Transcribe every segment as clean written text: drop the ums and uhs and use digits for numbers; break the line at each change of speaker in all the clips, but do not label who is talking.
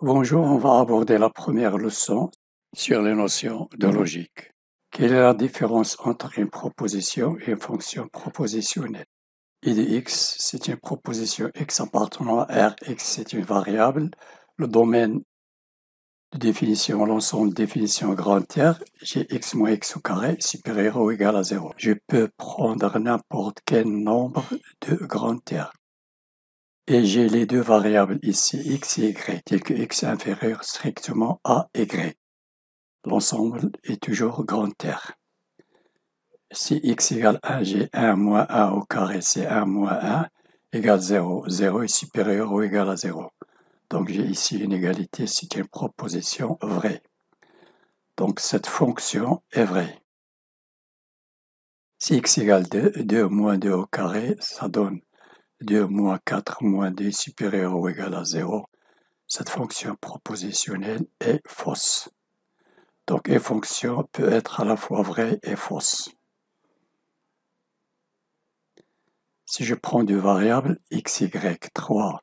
Bonjour, on va aborder la première leçon sur les notions de logique. Quelle est la différence entre une proposition et une fonction propositionnelle? I de x, c'est une proposition x appartenant à R, x c'est une variable. Le domaine de définition, l'ensemble de définition grand R, j'ai x moins x au carré supérieur ou égal à 0. Je peux prendre n'importe quel nombre de grand R. Et j'ai les deux variables ici, x et y, telles que x est inférieur strictement à y. L'ensemble est toujours grand R. Si x égale 1, j'ai 1 moins 1 au carré, c'est 1 moins 1 égale 0. 0 est supérieur ou égal à 0. Donc j'ai ici une égalité, c'est une proposition vraie. Donc cette fonction est vraie. Si x égale 2, 2 moins 2 au carré, ça donne 2 moins 4 moins 2 supérieur ou égal à 0. Cette fonction propositionnelle est fausse. Donc une fonction peut être à la fois vraie et fausse. Si je prends deux variables, x, y, 3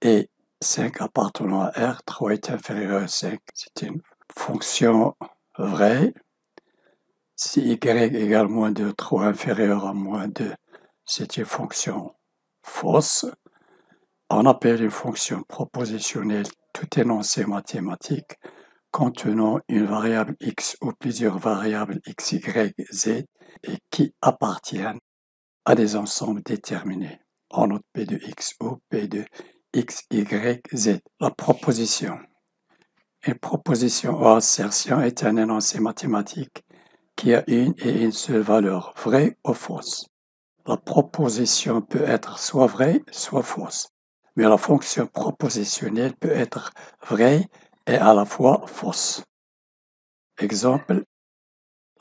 et 5 appartenant à R, 3 est inférieur à 5, c'est une fonction vraie. Si y égale moins 2, 3 inférieur à moins 2, c'est une fonction fausse. On appelle une fonction propositionnelle tout énoncé mathématique contenant une variable x ou plusieurs variables x, y, z et qui appartiennent à des ensembles déterminés. On note P de x ou P de x, y, z. La proposition. Une proposition ou assertion est un énoncé mathématique qui a une et une seule valeur, vraie ou fausse. La proposition peut être soit vraie, soit fausse. Mais la fonction propositionnelle peut être vraie et à la fois fausse. Exemple,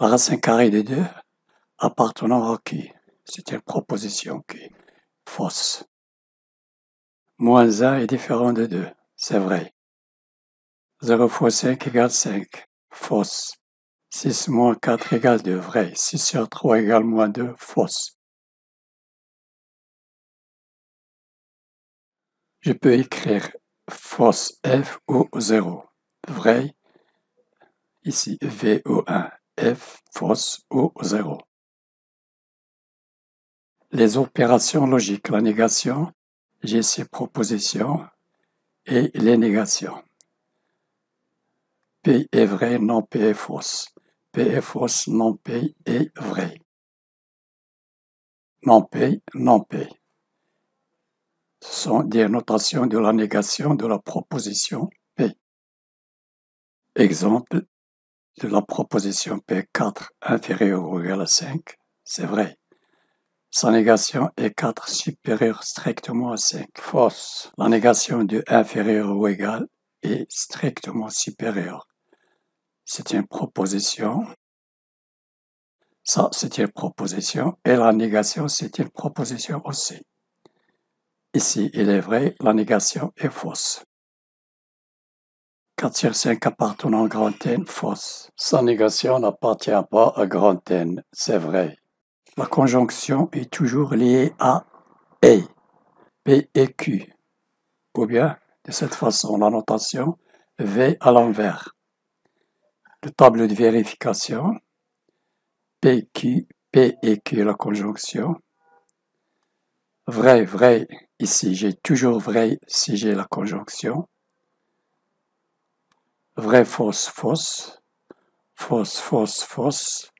la racine carrée de 2 appartenant à qui? C'est une proposition qui est fausse. Moins 1 est différent de 2, c'est vrai. 0 fois 5 égale 5, fausse. 6 moins 4 égale 2, vrai. 6 sur 3 égale moins 2, fausse. Je peux écrire fausse f ou 0, vrai. Ici, v ou 1, f, fausse ou 0. Les opérations logiques, la négation, j'ai ces propositions et les négations. P est vrai, non P est fausse. P est fausse, non P est vrai. Non P, non P. Ce sont des notations de la négation de la proposition P. Exemple de la proposition P4 inférieur ou égal à 5, c'est vrai. Sa négation est 4 supérieur strictement à 5. Fausse. La négation de inférieur ou égal est strictement supérieure. C'est une proposition. Ça, c'est une proposition. Et la négation, c'est une proposition aussi. Ici, il est vrai, la négation est fausse. 4 sur 5 appartenant à grand N, fausse. Sa négation n'appartient pas à grand N, c'est vrai. La conjonction est toujours liée à et, P et Q. Ou bien, de cette façon, la notation V à l'envers. Le tableau de vérification, PQ, P et Q, la conjonction. Vrai, vrai, ici j'ai toujours vrai si j'ai la conjonction. Vrai, fausse, fausse. Fausse, fausse, fausse.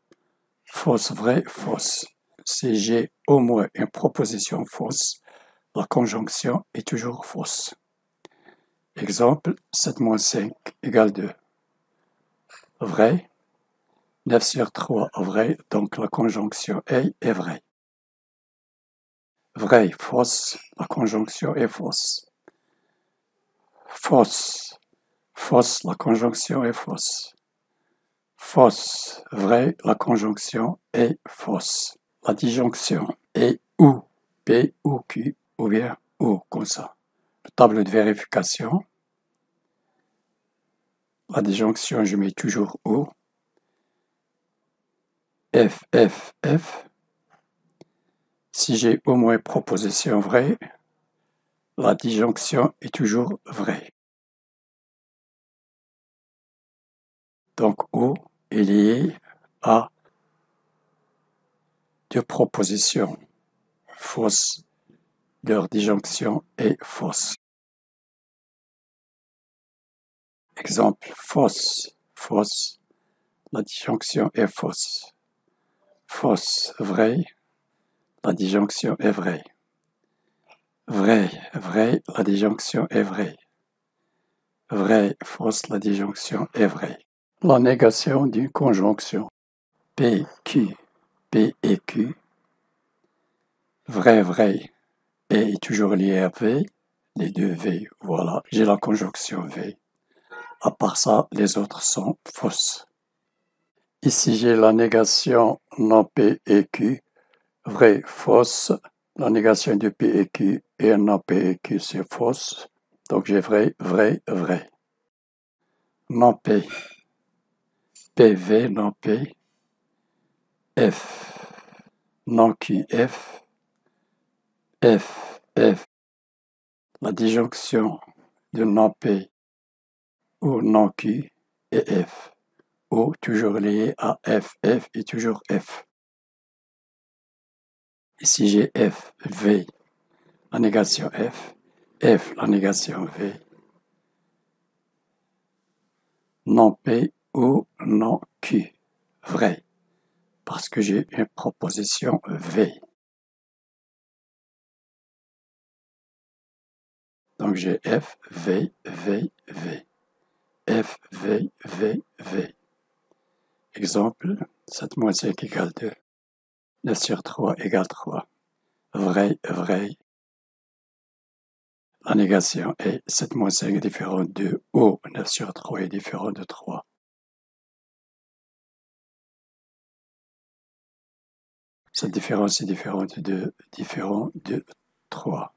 Fausse, vrai, fausse. Si j'ai au moins une proposition fausse, la conjonction est toujours fausse. Exemple, 7 moins 5 égale 2. Vrai. 9 sur 3 vrai, donc la conjonction est vraie. Vrai, fausse, la conjonction est fausse. Fausse, fausse, la conjonction est fausse. Fausse, vrai, la conjonction est fausse. La disjonction est ou, P ou Q, ou bien ou, comme ça. Le tableau de vérification. La disjonction, je mets toujours ou. F, F, F. Si j'ai au moins proposition vraie, la disjonction est toujours vraie. Donc ou est lié à deux propositions fausses. Leur disjonction est fausse. Exemple, fausse, fausse. La disjonction est fausse. Fausse, vrai. La disjonction est vraie. Vrai, vrai, la disjonction est vraie. Vrai, fausse, la disjonction est vraie. La négation d'une conjonction. P, Q, P et Q. Vrai, vrai, est toujours lié à V. Les deux V, voilà. J'ai la conjonction V. À part ça, les autres sont fausses. Ici, j'ai la négation non P et Q. Vrai, fausse. La négation de P et Q et non P et Q, c'est fausse. Donc j'ai vrai, vrai, vrai. Non P. PV, non P. F. Non Q, F. F, F. La disjonction de non P ou non Q et F. Ou toujours lié à F, F et toujours F. Ici j'ai F, V. La négation F. F, la négation V. Non P ou non Q. Vrai. Parce que j'ai une proposition V. Donc j'ai F, V, V, V. F, V, V, V. Exemple, 7 moins 5 égale 2. 9 sur 3 égale 3. Vrai, vrai. La négation est 7 moins 5 est différent de 2 ou 9 sur 3 est différent de 3. Cette différence est différente de 3.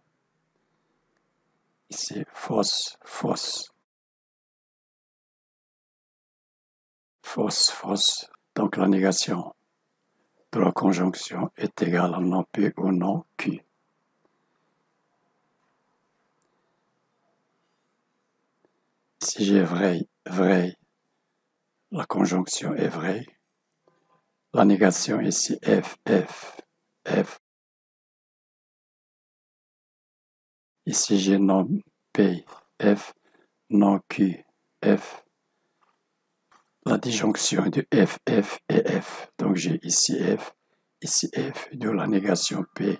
Ici, fausse, fausse. Fausse, fausse. Donc la négation de la conjonction est égale à non P ou non Q. Si j'ai vrai, vrai, la conjonction est vraie. La négation ici, F, F, F. Ici j'ai non P, F, non Q, F. La disjonction de F, F et F. Donc j'ai ici F, de la négation P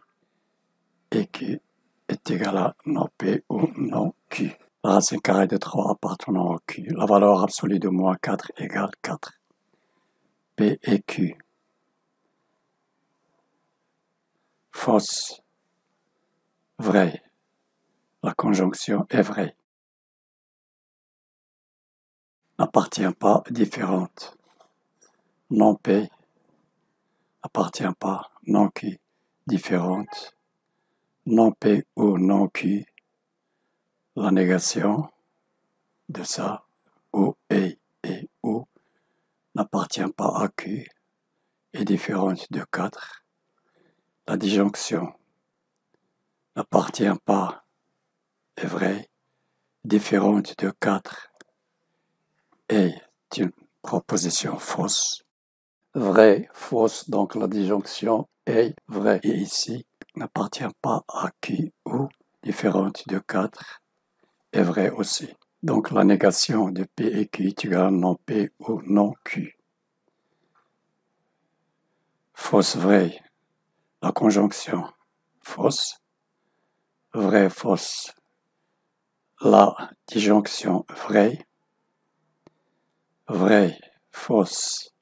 et Q est égale à non P ou non Q. La racine carrée de 3 appartenant au Q. La valeur absolue de moins 4 égale 4. P et Q. Fausse. Vrai. La conjonction est vraie. N'appartient pas différente. Non P. Appartient pas. Non Q. Différente. Non P ou non Q. La négation de ça, ou et ou, n'appartient pas à Q, est différente de 4. La disjonction n'appartient pas, est vraie, différente de 4 est une proposition fausse. Vrai, fausse, donc la disjonction est vraie. Et ici, n'appartient pas à Q ou différente de 4 est vraie aussi. Donc la négation de P et Q est égale à non P ou non Q. Fausse, vrai. La conjonction fausse. Vrai, fausse. La disjonction vrai. Vrai, fausse.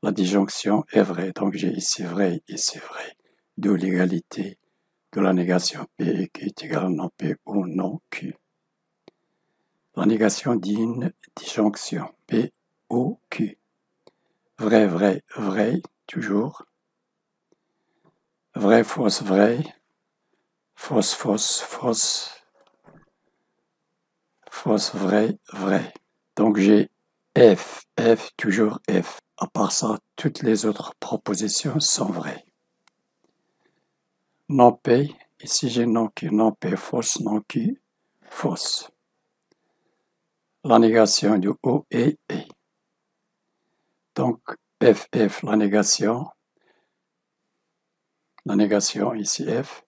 La disjonction est vraie. Donc j'ai ici vrai, ici vrai. D'où l'égalité de la négation P et Q est égale à non P ou non Q. La négation d'une disjonction P ou Q. Vrai, vrai, vrai, toujours. Vrai, fausse, vrai. Fausse, fausse, fausse. Fausse, vrai, vrai. Donc j'ai F, F, toujours F. À part ça, toutes les autres propositions sont vraies. Non P, ici j'ai non Q, non P, fausse, non Q, fausse. La négation du O est. Donc, F, la négation ici F.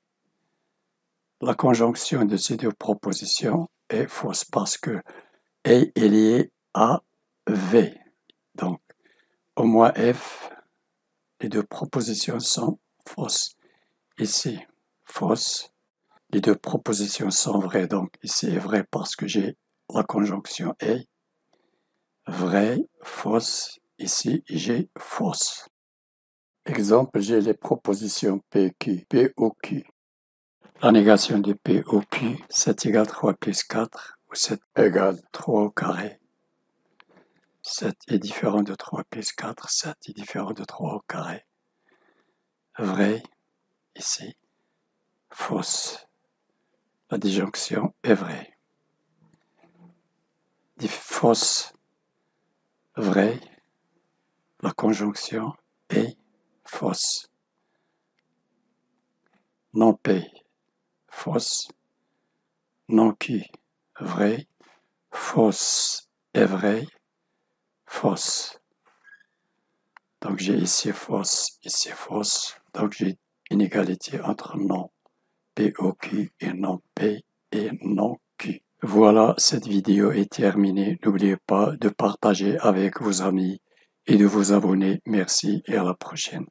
La conjonction de ces deux propositions est fausse parce que A est lié à V. Donc, au moins F, les deux propositions sont fausses. Ici, fausse. Les deux propositions sont vraies, donc ici est vrai parce que j'ai la conjonction A. Vrai, fausse. Ici, j'ai fausse. Exemple, j'ai les propositions PQ, POQ. La négation de POQ, 7 égale 3 plus 4, ou 7 égale 3 au carré. 7 est différent de 3 plus 4, 7 est différent de 3 au carré. Vrai, ici. Fausse. La disjonction est vraie. Fausse, vrai. La conjonction est fausse. Non P, fausse. Non Q, vrai. Fausse est vrai. Fausse. Donc j'ai ici fausse, donc j'ai une égalité entre non POQ et non P et non Q. Voilà, cette vidéo est terminée. N'oubliez pas de partager avec vos amis et de vous abonner. Merci et à la prochaine.